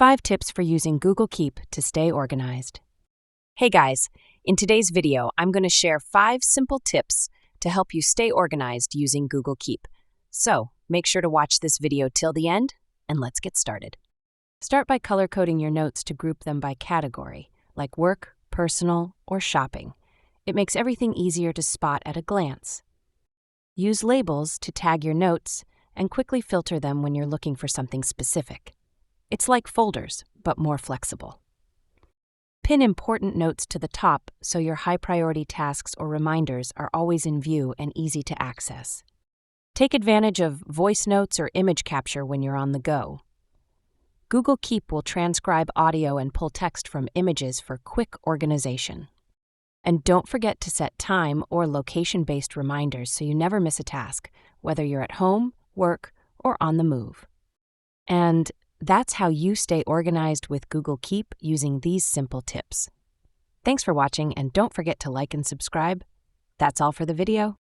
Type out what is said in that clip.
5 tips for using Google Keep to stay organized. Hey guys, in today's video, I'm going to share 5 simple tips to help you stay organized using Google Keep. So, make sure to watch this video till the end, and let's get started. Start by color-coding your notes to group them by category, like work, personal, or shopping. It makes everything easier to spot at a glance. Use labels to tag your notes and quickly filter them when you're looking for something specific. It's like folders, but more flexible. Pin important notes to the top so your high-priority tasks or reminders are always in view and easy to access. Take advantage of voice notes or image capture when you're on the go. Google Keep will transcribe audio and pull text from images for quick organization. And don't forget to set time or location-based reminders so you never miss a task, whether you're at home, work, or on the move. And that's how you stay organized with Google Keep using these simple tips. Thanks for watching, and don't forget to like and subscribe. That's all for the video.